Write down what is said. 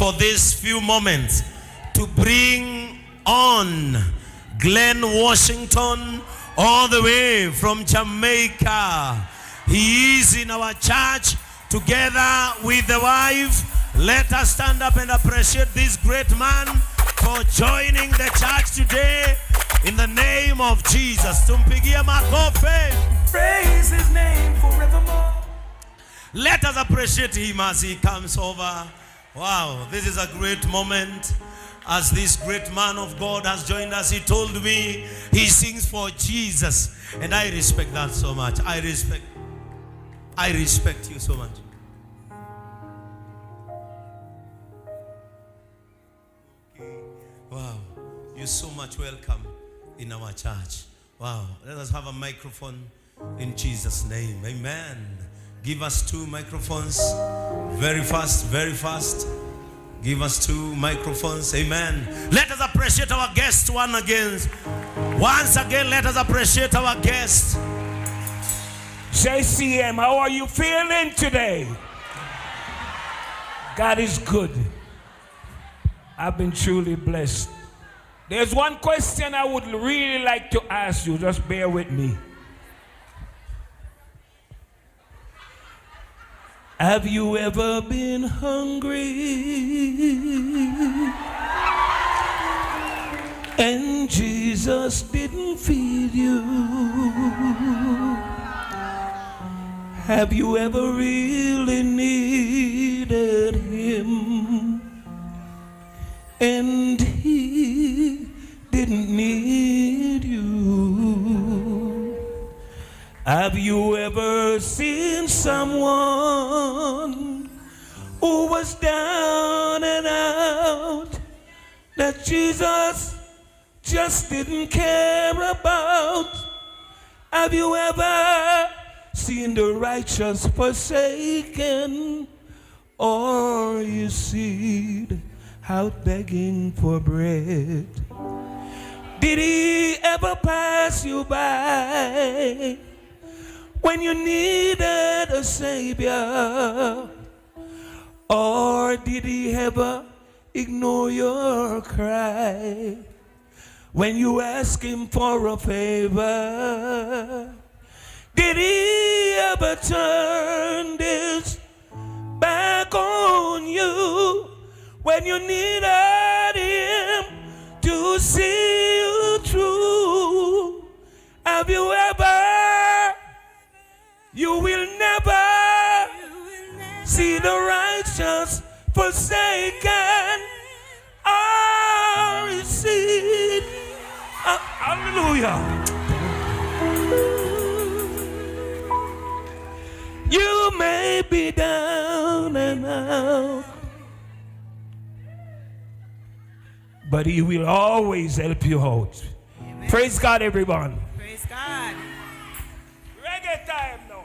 for these few moments to bring on Glen Washington all the way from Jamaica. He is in our church together with the wife. Let us stand up and appreciate this great man for joining the church today in the name of Jesus. Tumpigie makofi. Praise his name forevermore. Let us appreciate him as he comes over. Wow, this is a great moment as this great man of God has joined us. He told me he sings for Jesus, and I respect that so much. I respect you so much. Wow, you're so much welcome in our church. Wow, let us have a microphone in Jesus' name. Amen. Give us 2 microphones. Very fast, very fast. Give us 2 microphones. Amen. Let us appreciate our guest once again, let us appreciate our guest. JCM, how are you feeling today? God is good. I've been truly blessed. There's one question I would really like to ask you. Just bear with me. Have you ever been hungry and Jesus didn't feed you? Have you ever really needed him and he didn't need you? Have you ever seen someone who was down and out that Jesus just didn't care about? Have you ever seen the righteous forsaken or you seed out begging for bread? Did he ever pass you by when you needed a savior? Or did he ever ignore your cry when you asked him for a favor? Did he ever turn his back on you when you needed him to see you through? Have you ever? You will never see the righteous forsaken or his seed. Hallelujah. You may be down and out, but he will always help you out. Amen. Praise God, everyone. Praise God. Reggae time now.